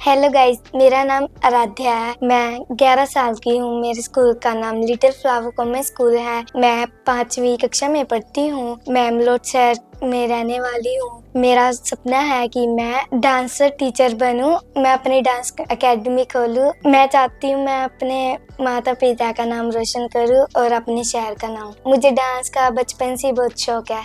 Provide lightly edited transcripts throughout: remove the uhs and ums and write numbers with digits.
Hello guys, मेरा नाम आराध्या है। मैं 11 साल की हूँ। मेरे स्कूल का नाम लिटिल फ्लावर कॉन्वेंट स्कूल है। मैं 5वीं कक्षा में पढ़ती हूँ। मैं अमलोट शहर में रहने वाली हूँ। मेरा सपना है कि मैं डांसर टीचर बनूं। मैं अपनी डांस एकेडमी खोलूं। मैं चाहती हूँ मैं अपने माता पिता का नाम रोशन करूं और अपने शहर का नाम। मुझे डांस का बचपन से बहुत शौक है।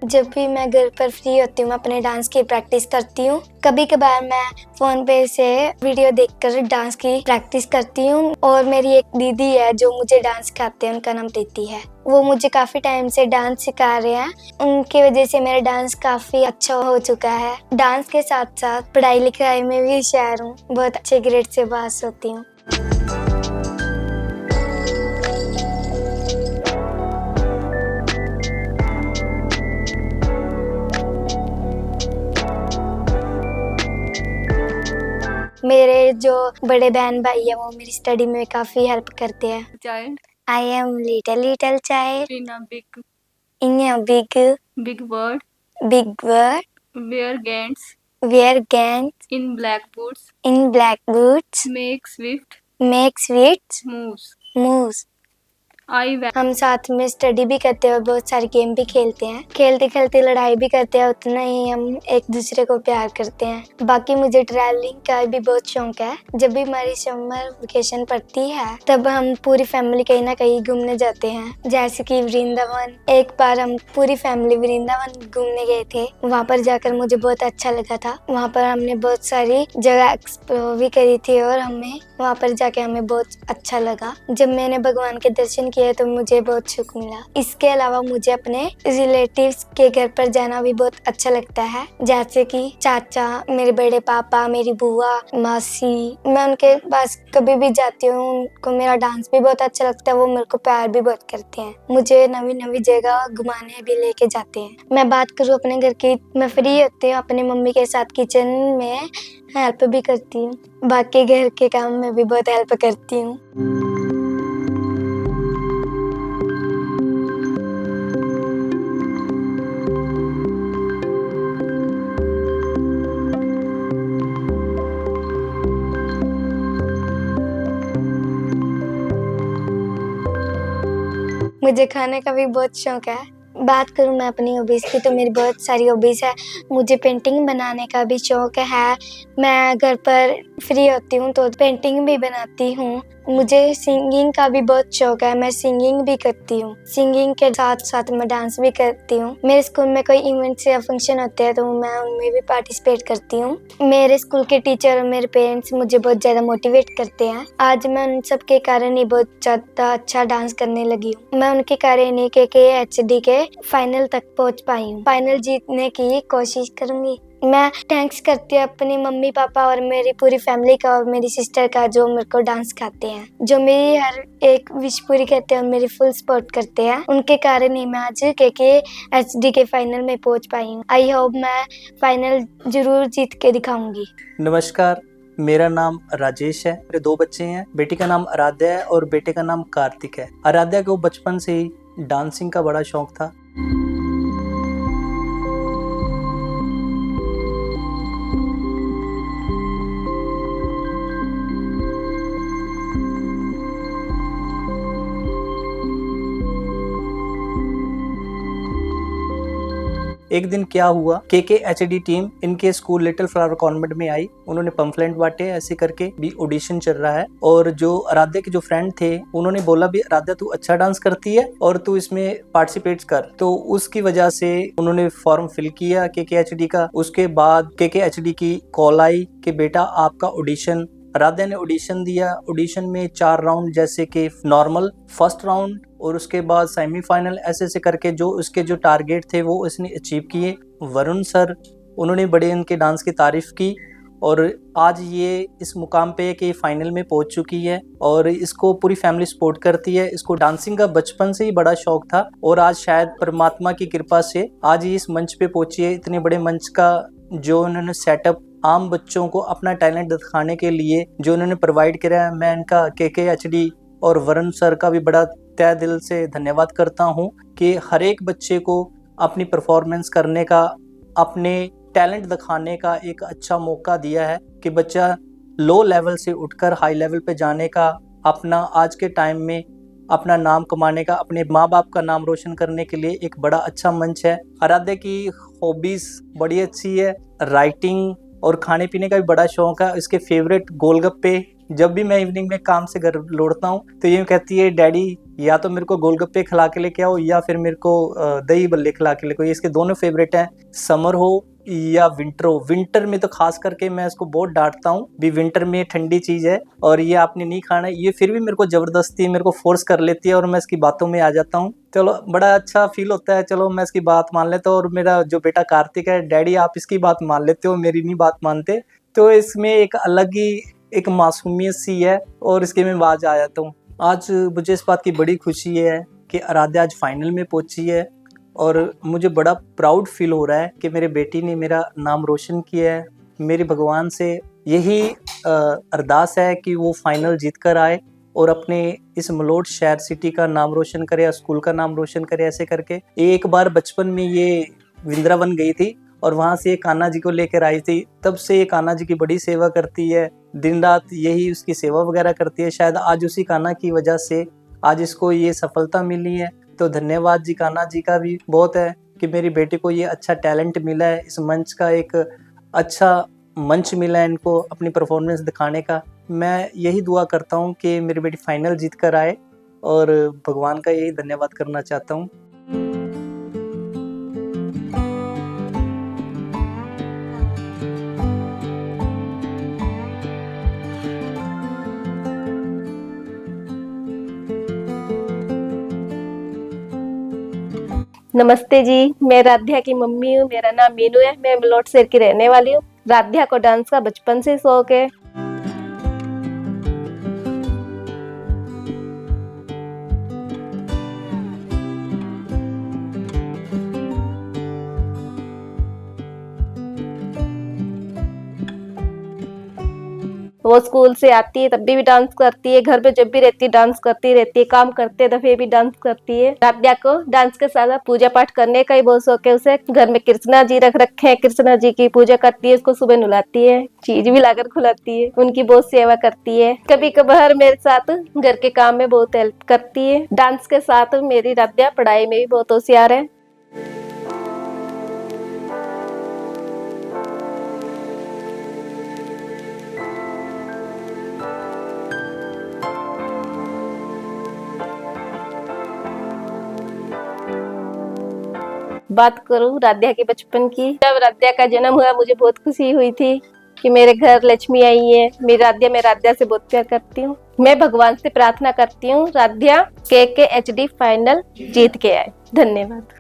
जब भी मैं घर पर फ्री होती हूँ, मैं अपने डांस की प्रैक्टिस करती हूँ। कभी कभार मैं फोन पे से वीडियो देखकर डांस की प्रैक्टिस करती हूँ। और मेरी एक दीदी है जो मुझे डांस सिखाते हैं, उनका नाम प्रीति है। वो मुझे काफी टाइम से डांस सिखा रहे हैं। उनकी वजह से मेरा डांस काफी अच्छा हो चुका है। डांस के साथ साथ पढ़ाई लिखाई में भी होशियार हूँ। बहुत अच्छे ग्रेड से पास होती हूँ। मेरे जो बड़े बहन भाई है वो मेरी स्टडी में काफी हेल्प करते हैं। Child I am little child in a in a big world big world, wear gants wear gowns in black boots, in black boots, make swift make sweet moves. moves। हम साथ में study भी करते हैं और बहुत सारे गेम भी खेलते हैं। खेलते खेलते लड़ाई भी करते हैं, उतना ही हम एक दूसरे को प्यार करते हैं। बाकी मुझे ट्रैवलिंग का भी बहुत शौक है। जब भी हमारी समर वेकेशन पड़ती है तब हम पूरी फैमिली कहीं ना कहीं घूमने जाते हैं, जैसे कि वृंदावन। एक बार हम पूरी फैमिली वृंदावन घूमने गए थे। वहाँ पर जाकर मुझे बहुत अच्छा लगा था। वहाँ पर हमने बहुत सारी जगह एक्सप्लोर भी करी थी और वहाँ पर जाके हमें बहुत अच्छा लगा। जब मैंने भगवान के दर्शन किए तो मुझे बहुत सुख मिला। इसके अलावा मुझे अपने रिलेटिव्स के घर पर जाना भी बहुत अच्छा लगता है, जैसे कि चाचा, मेरे बड़े पापा, मेरी बुआ, मासी। मैं उनके पास कभी भी जाती हूँ, उनको मेरा डांस भी बहुत अच्छा लगता है। वो मेरे को प्यार भी बहुत करते हैं। मुझे नवी नवी जगह घुमाने भी लेके जाते हैं। मैं बात करूँ अपने घर की, मैं फ्री होती हूँ अपनी मम्मी के साथ किचन में हेल्प भी करती हूँ। बाकी घर के काम में भी बहुत हेल्प करती हूँ। मुझे खाने का भी बहुत शौक है। बात करूँ मैं अपनी हॉबीज की तो मेरी बहुत सारी हॉबीज है। मुझे पेंटिंग बनाने का भी शौक है। मैं घर पर फ्री होती हूँ तो पेंटिंग भी बनाती हूँ। मुझे सिंगिंग का भी बहुत शौक है। मैं सिंगिंग भी करती हूँ। सिंगिंग के साथ साथ मैं डांस भी करती हूँ। मेरे स्कूल में कोई इवेंट्स या फंक्शन होते हैं तो मैं उनमें भी पार्टिसिपेट करती हूँ। मेरे स्कूल के टीचर और मेरे पेरेंट्स मुझे बहुत ज्यादा मोटिवेट करते हैं। आज मैं उन सब के कारण ही बहुत ज्यादा अच्छा डांस करने लगी हूँ। मैं उनके कारण ही KKHD के फाइनल तक पहुँच पाई हूँ। फाइनल जीतने की कोशिश करूंगी। मैं थैंक्स करती हूँ अपनी मम्मी पापा और मेरी पूरी फैमिली का और मेरी सिस्टर का, जो मेरे को डांस सिखाते हैं, जो मेरी हर एक विश पूरी करते हैं और मेरी फुल सपोर्ट करते हैं। उनके कारण ही मैं आज KKHD के फाइनल में पहुंच पाई हूँ। आई होप मैं फाइनल जरूर जीत के दिखाऊंगी। नमस्कार, मेरा नाम राजेश है। मेरे 2 बच्चे हैं। बेटी का नाम आराध्या है और बेटे का नाम कार्तिक है। आराध्या को बचपन से ही डांसिंग का बड़ा शौक था। एक दिन क्या हुआ, KKHD टीम इनके स्कूल लिटिल फ्लावर कॉन्वेंट में आई। उन्होंने पंफलेट बांटे, ऐसे करके भी ऑडिशन चल रहा है। और जो आराध्या के जो फ्रेंड थे उन्होंने बोला भी आराध्या तू अच्छा डांस करती है और तू इसमें पार्टिसिपेट कर। तो उसकी वजह से उन्होंने फॉर्म फिल किया KKHD का। उसके बाद KKHD की कॉल आई कि बेटा आपका ऑडिशन। आराध्या ने ऑडिशन दिया। ऑडिशन में 4 राउंड, जैसे कि नॉर्मल, फर्स्ट राउंड और उसके बाद सेमीफाइनल, ऐसे ऐसे करके जो उसके जो टारगेट थे वो इसने अचीव किए। वरुण सर, उन्होंने बड़े इनके डांस की तारीफ की और आज ये इस मुकाम पे कि फाइनल में पहुंच चुकी है और इसको पूरी फैमिली सपोर्ट करती है। इसको डांसिंग का बचपन से ही बड़ा शौक था और आज शायद परमात्मा की कृपा से आज ये इस मंच पे पहुंची है। इतने बड़े मंच का जो उन्होंने सेटअप आम बच्चों को अपना टैलेंट दिखाने के लिए जो उन्होंने प्रोवाइड किया है, मैं इनका KKHD और वरुण सर का भी बड़ा तहे दिल से धन्यवाद करता हूँ कि हर एक बच्चे को अपनी परफॉर्मेंस करने का, अपने टैलेंट दिखाने का एक अच्छा मौका दिया है कि बच्चा लो लेवल से उठकर हाई लेवल पे जाने का, अपना आज के टाइम में अपना नाम कमाने का, अपने माँ बाप का नाम रोशन करने के लिए एक बड़ा अच्छा मंच है। आराध्या की हॉबीज बड़ी अच्छी है, राइटिंग और खाने पीने का भी बड़ा शौक है। इसके फेवरेट गोलगप्पे। जब भी मैं इवनिंग में काम से घर लौटता हूँ तो ये कहती है डैडी या तो मेरे को गोलगप्पे खिला के लेके आओ या फिर मेरे को दही बल्ले खिला के लेके आओ। इसके दोनों फेवरेट हैं, समर हो या विंटर हो। विंटर में तो खास करके मैं इसको बहुत डांटता हूँ भी, विंटर में ठंडी चीज है और ये आपने नहीं खाना है, ये फिर भी मेरे को जबरदस्ती मेरे को फोर्स कर लेती है और मैं इसकी बातों में आ जाता हूँ। चलो बड़ा अच्छा फील होता है, चलो मैं इसकी बात मान लेता हूँ। और मेरा जो बेटा कार्तिक है, डैडी आप इसकी बात मान लेते हो, मेरी नहीं बात मानते। तो इसमें एक अलग ही एक मासूमियत सी है और इसके में बाज आ जाता हूँ। आज मुझे इस बात की बड़ी खुशी है कि आराध्या आज फाइनल में पहुंची है और मुझे बड़ा प्राउड फील हो रहा है कि मेरे बेटी ने मेरा नाम रोशन किया है। मेरे भगवान से यही अरदास है कि वो फाइनल जीत कर आए और अपने इस मलोट शहर सिटी का नाम रोशन करे, स्कूल का नाम रोशन करे। ऐसे करके एक बार बचपन में ये वृंदावन गई थी और वहाँ से कान्हा जी को लेकर आई थी। तब से ये कान्हा जी की बड़ी सेवा करती है, दिन रात यही उसकी सेवा वगैरह करती है। शायद आज उसी कान्हा की वजह से आज इसको ये सफलता मिली है। तो धन्यवाद जी कान्हा जी का भी बहुत है कि मेरी बेटी को ये अच्छा टैलेंट मिला है, इस मंच का एक अच्छा मंच मिला है इनको अपनी परफॉर्मेंस दिखाने का। मैं यही दुआ करता हूँ कि मेरी बेटी फाइनल जीत कर आए और भगवान का यही धन्यवाद करना चाहता हूँ। नमस्ते जी, मैं राध्या की मम्मी हूँ। मेरा नाम मीनू है। मैं मलोट शहर की रहने वाली हूँ। राध्या को डांस का बचपन से शौक है। वो स्कूल से आती है तब भी डांस करती है, घर पे जब भी रहती है डांस करती रहती है, काम करते दफे भी डांस करती है। राध्या को डांस के साथ पूजा पाठ करने का ही बहुत शौक है उसे। घर में कृष्णा जी रख रखे हैं, कृष्णा जी की पूजा करती है, उसको सुबह नहलाती है, चीज भी लाकर खिलाती है, उनकी बहुत सेवा करती है। कभी कभार मेरे साथ घर के काम में बहुत हेल्प करती है। डांस के साथ मेरी राध्या पढ़ाई में भी बहुत होशियार है। बात करूं राध्या के बचपन की, जब राध्या का जन्म हुआ मुझे बहुत खुशी हुई थी कि मेरे घर लक्ष्मी आई है। मैं राध्या से बहुत प्यार करती हूँ। मैं भगवान से प्रार्थना करती हूँ राध्या KKHD फाइनल जीत के आए। धन्यवाद।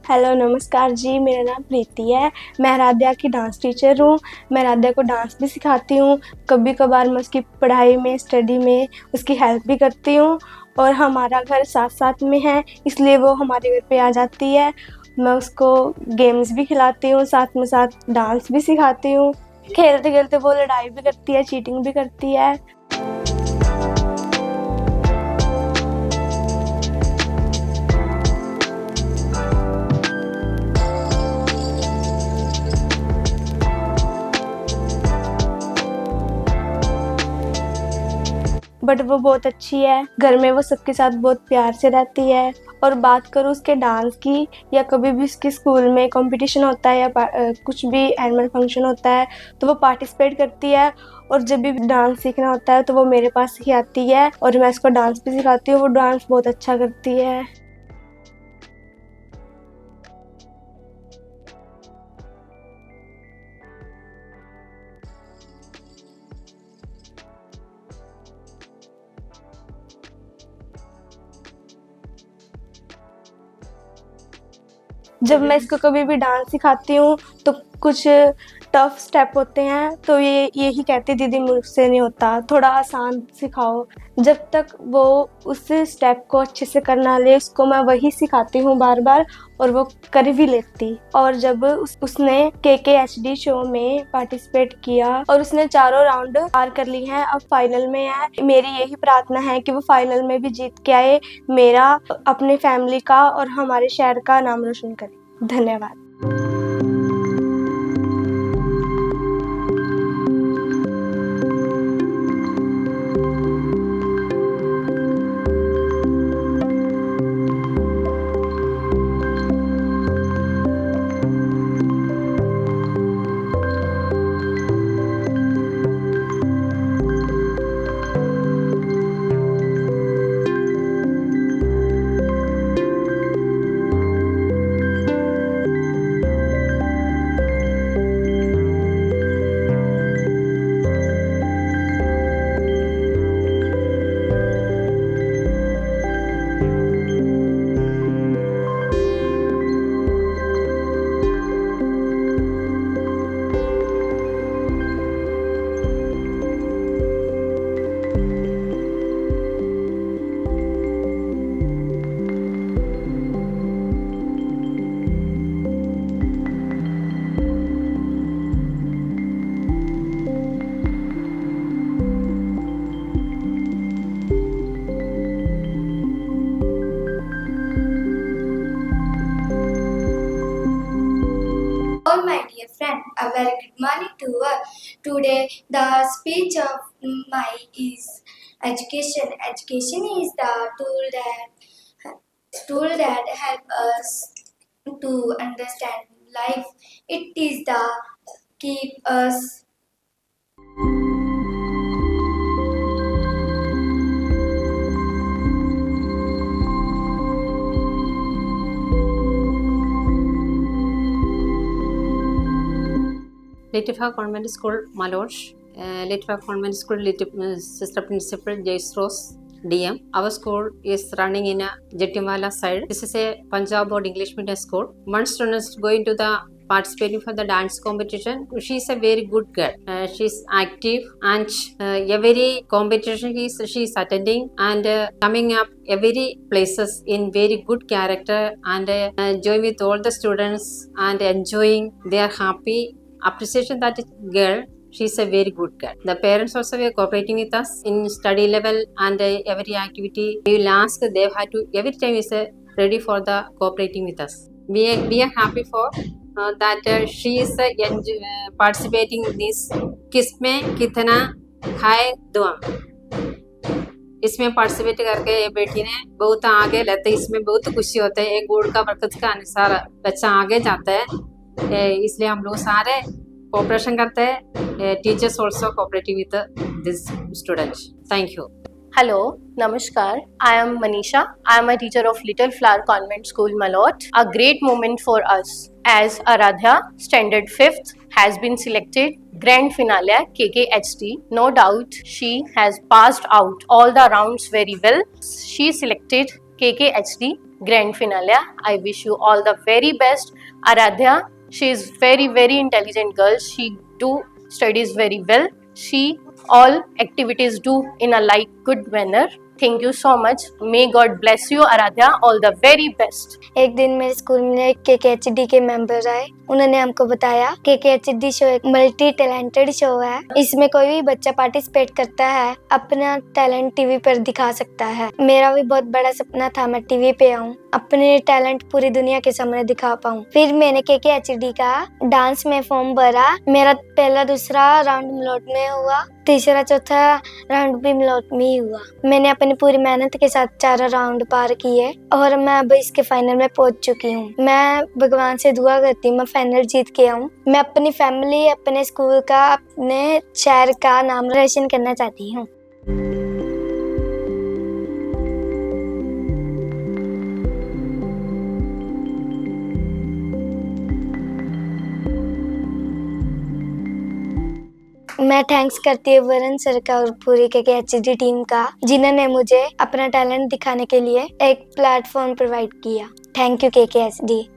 हेलो नमस्कार जी, मेरा नाम प्रीति है। मैं राध्या की डांस टीचर हूँ। मैं राध्या को डांस भी सिखाती हूँ। कभी कभार मैं उसकी पढ़ाई में, स्टडी में उसकी हेल्प भी करती हूँ। और हमारा घर साथ साथ में है, इसलिए वो हमारे घर पे आ जाती है। मैं उसको गेम्स भी खिलाती हूँ, साथ में साथ डांस भी सिखाती हूँ। खेलते खेलते वो लड़ाई भी करती है, चीटिंग भी करती है। बट वो बहुत अच्छी है। घर में वो सबके साथ बहुत प्यार से रहती है। और बात करूँ उसके डांस की, या कभी भी उसके स्कूल में कंपटीशन होता है या कुछ भी एनुअल फंक्शन होता है तो वो पार्टिसिपेट करती है। और जब भी डांस सीखना होता है तो वो मेरे पास ही आती है और मैं उसको डांस भी सिखाती हूँ। वो डांस बहुत अच्छा करती है। जब मैं इसको कभी भी डांस सिखाती हूँ तो कुछ टफ स्टेप होते हैं तो ये यही कहती दीदी मुझसे नहीं होता, थोड़ा आसान सिखाओ। जब तक वो उस स्टेप को अच्छे से करना ले, उसको मैं वही सिखाती हूँ बार बार और वो कर भी लेती। और जब उसने KKHD शो में पार्टिसिपेट किया और उसने चारों राउंड पार कर ली हैं, अब फाइनल में है। मेरी यही प्रार्थना है कि वो फाइनल में भी जीत के आए, मेरा, अपने फैमिली का और हमारे शहर का नाम रोशन करे। धन्यवाद। All my dear friend, a very good morning to all. Today the speech of my is education. Education is the tool that help us to understand life. It is the keep us Little Convent School, Malosh, Little Convent School, Sister Principal Jace Rose, DM. Our school is running in a Jettimala side. This is a Punjab Board English Medium School. One student is going to the participating for the dance competition. She is a very good girl. She is active and every competition she is attending and coming up every places in very good character and enjoying with all the students and enjoying. They are happy. Appreciation that girl. She's a very good girl. The parents also were cooperating with us in study level and every activity. We will ask, they have to every time is ready for the cooperating with us. We are happy for that she is participating in this. किसमें कितना है दुआ, इसमें participate करके ये बेटी ने बहुत आगे लेते, इसमें बहुत खुशी होते है। एक गुड़ का बरकत का अनुसार बच्चा आगे जाता है, इसलिए हम लोग सारे कोऑपरेशन करते हैं. Teachers also cooperating with this student. Thank you. Hello, Namaskar. I am Manisha. I am a teacher of Little Flower Convent School, Malot. A great moment for us as Aradhya, standard 5th, has been selected grand finale KKHD. No doubt she has passed out all the rounds very well. She selected KKHD grand finale. I wish you all the very best, Aradhya. She is very intelligent girl. She do studies very well. She all activities do in a like good manner. Thank you so much. May God bless you, Aradhya. All the very best. एक दिन मेरे school में KKHD के member आए. उन्होंने हमको बताया KKHD show एक मल्टी टैलेंटेड शो है. इसमें कोई भी बच्चा पार्टिसिपेट करता है, अपना टैलेंट टीवी पर दिखा सकता है. मेरा भी बहुत बड़ा सपना था मैं टीवी पे आऊँ, अपने टैलेंट पूरी दुनिया के सामने दिखा पाऊँ. फिर मैंने KKHD का डांस में फॉर्म भरा. मेरा पहला दूसरा राउंड मलोट में हुआ, तीसरा चौथा राउंड भी मलोट में ही हुआ. मैंने अपनी पूरी मेहनत के साथ 4 राउंड पार किए और मैं अब इसके फाइनल में पहुंच चुकी हूँ. मैं भगवान से दुआ करती हूँ मैं फाइनल जीत के आऊँ. मैं अपनी फैमिली, अपने स्कूल का, अपने शहर का नाम रोशन करना चाहती हूँ. मैं थैंक्स करती हूँ वरुण सर का और पूरी KKHD टीम का, जिन्होंने मुझे अपना टैलेंट दिखाने के लिए एक प्लेटफॉर्म प्रोवाइड किया. Thank you KKHD.